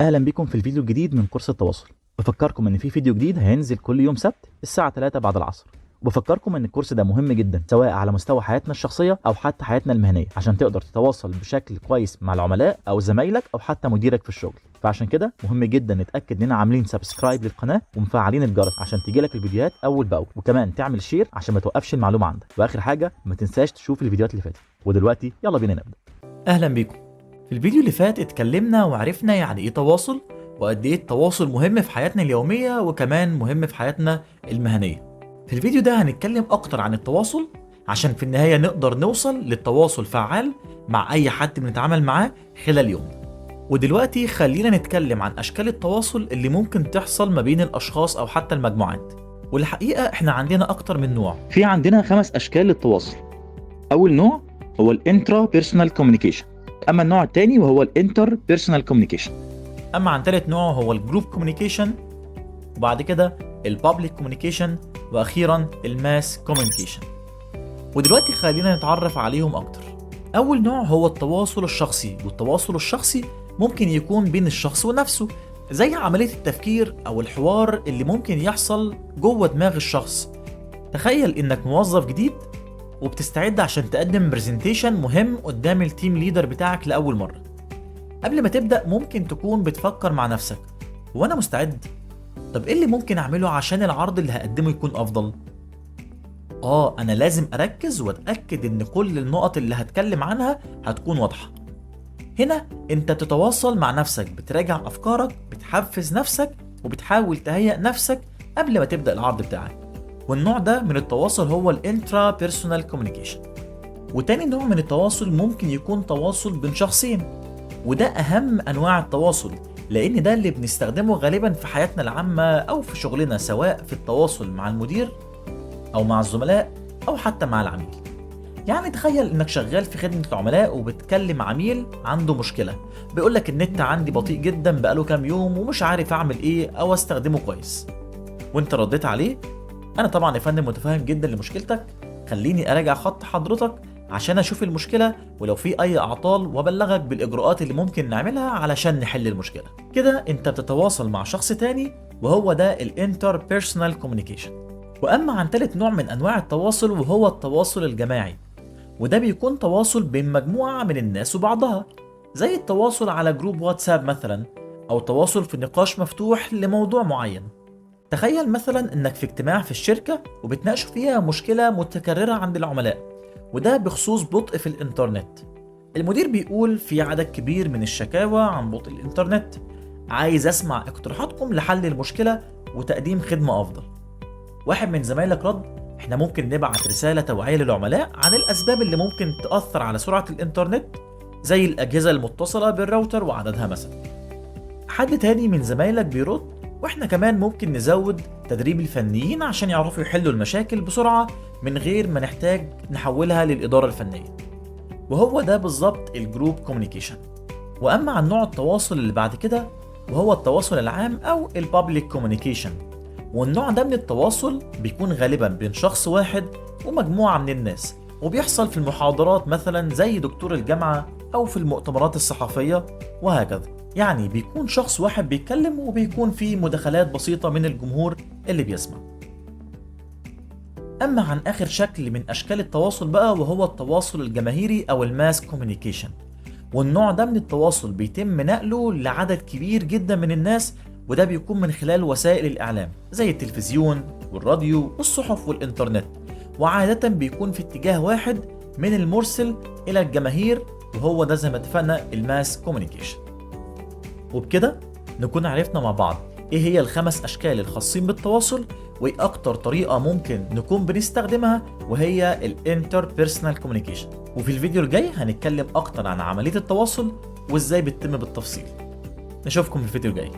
اهلا بكم في الفيديو الجديد من كورس التواصل. بفكركم ان في فيديو جديد هينزل كل يوم سبت الساعه 3 بعد العصر. وبفكركم ان الكورس ده مهم جدا سواء على مستوى حياتنا الشخصيه او حتى حياتنا المهنيه، عشان تقدر تتواصل بشكل كويس مع العملاء او زمايلك او حتى مديرك في الشغل. فعشان كده مهم جدا نتاكد اننا عاملين سبسكرايب للقناه ومفعلين الجرس عشان تجيلك الفيديوهات اول باول، وكمان تعمل شير عشان ما توقفش المعلومه عندك. واخر حاجه ما تنساش تشوف الفيديوهات اللي فاتت. ودلوقتي يلا بينا نبدا. اهلا بيكم. في الفيديو اللي فات اتكلمنا وعرفنا يعني ايه تواصل، وقد ايه التواصل مهم في حياتنا اليومية وكمان مهم في حياتنا المهنية. في الفيديو ده هنتكلم اكتر عن التواصل عشان في النهاية نقدر نوصل للتواصل فعال مع اي حد بنتعامل معاه خلال يومنا. ودلوقتي خلينا نتكلم عن اشكال التواصل اللي ممكن تحصل ما بين الاشخاص او حتى المجموعات. والحقيقة احنا عندنا اكتر من نوع. في عندنا 5 اشكال للتواصل. اول نوع هو الانترا بيرسونال كوميونيكيشن، اما النوع الثاني وهو الانتر بيرسونال كوميونيكيشن. اما عن ثالث نوع هو الجروب كوميونيكيشن، وبعد كده البابليك كوميونيكيشن، واخيرا الماس كوميونيكيشن. ودلوقتي خلينا نتعرف عليهم اكتر. اول نوع هو التواصل الشخصي، والتواصل الشخصي ممكن يكون بين الشخص ونفسه، زي عملية التفكير او الحوار اللي ممكن يحصل جوه دماغ الشخص. تخيل انك موظف جديد وبتستعد عشان تقدم برزنتيشن مهم قدام التيم ليدر بتاعك لأول مرة. قبل ما تبدأ ممكن تكون بتفكر مع نفسك: وانا مستعد؟ طب ايه اللي ممكن اعمله عشان العرض اللي هقدمه يكون افضل؟ انا لازم اركز واتاكد ان كل النقط اللي هتكلم عنها هتكون واضحه. هنا انت بتتواصل مع نفسك، بتراجع افكارك، بتحفز نفسك، وبتحاول تهيئ نفسك قبل ما تبدا العرض بتاعك. والنوع ده من التواصل هو الانترا بيرسونال كوميونيكيشن. وتاني نوع من التواصل ممكن يكون تواصل بين شخصين، وده اهم انواع التواصل، لان ده اللي بنستخدمه غالبا في حياتنا العامة او في شغلنا، سواء في التواصل مع المدير او مع الزملاء او حتى مع العميل. يعني تخيل انك شغال في خدمة العملاء وبتكلم عميل عنده مشكلة، بيقولك النت عندي بطيء جدا بقاله كام يوم ومش عارف اعمل ايه او استخدمه كويس. وانت رديت عليه: انا طبعا يا فندم متفاهم جدا لمشكلتك، خليني اراجع خط حضرتك عشان اشوف المشكلة ولو في اي اعطال وابلغك بالاجراءات اللي ممكن نعملها علشان نحل المشكلة. كده انت بتتواصل مع شخص تاني، وهو ده الانتر بيرسونال كوميونيكيشن. واما عن ثالث نوع من انواع التواصل وهو التواصل الجماعي، وده بيكون تواصل بين مجموعة من الناس وبعضها، زي التواصل على جروب واتساب مثلا، او تواصل في نقاش مفتوح لموضوع معين. تخيل مثلا انك في اجتماع في الشركة وبتناقشوا فيها مشكلة متكررة عند العملاء، وده بخصوص بطء في الانترنت. المدير بيقول في عدد كبير من الشكاوى عن بطء الانترنت، عايز اسمع اقتراحاتكم لحل المشكلة وتقديم خدمة افضل. واحد من زمايلك رد: احنا ممكن نبعت رسالة توعية للعملاء عن الاسباب اللي ممكن تأثر على سرعة الانترنت، زي الاجهزة المتصلة بالراوتر وعددها مثلا. حد تاني من زمايلك بيرد: واحنا كمان ممكن نزود تدريب الفنيين عشان يعرفوا يحلوا المشاكل بسرعة من غير ما نحتاج نحولها للإدارة الفنية. وهو ده بالظبط الجروب كوميونيكيشن. واما عن نوع التواصل اللي بعد كده وهو التواصل العام او البابليك كوميونيكيشن، والنوع ده من التواصل بيكون غالبا بين شخص واحد ومجموعة من الناس، وبيحصل في المحاضرات مثلا زي دكتور الجامعة او في المؤتمرات الصحفية وهكذا. يعني بيكون شخص واحد بيتكلم وبيكون فيه مداخلات بسيطة من الجمهور اللي بيسمع. اما عن اخر شكل من اشكال التواصل بقى وهو التواصل الجماهيري او الماس كوميونيكيشن، والنوع ده من التواصل بيتم نقله لعدد كبير جدا من الناس، وده بيكون من خلال وسائل الاعلام زي التلفزيون والراديو والصحف والانترنت، وعادة بيكون في اتجاه واحد من المرسل الى الجماهير، وهو ده زي ما اتفقنا الماس كوميونيكيشن. وبكده نكون عرفنا مع بعض ايه هي ال5 اشكال الخاصين بالتواصل، وايه اكتر طريقة ممكن نكون بنستخدمها وهي الانتر بيرسونال كوميونيكيشن. وفي الفيديو الجاي هنتكلم اكتر عن عملية التواصل وازاي بتتم بالتفصيل. نشوفكم في الفيديو الجاي.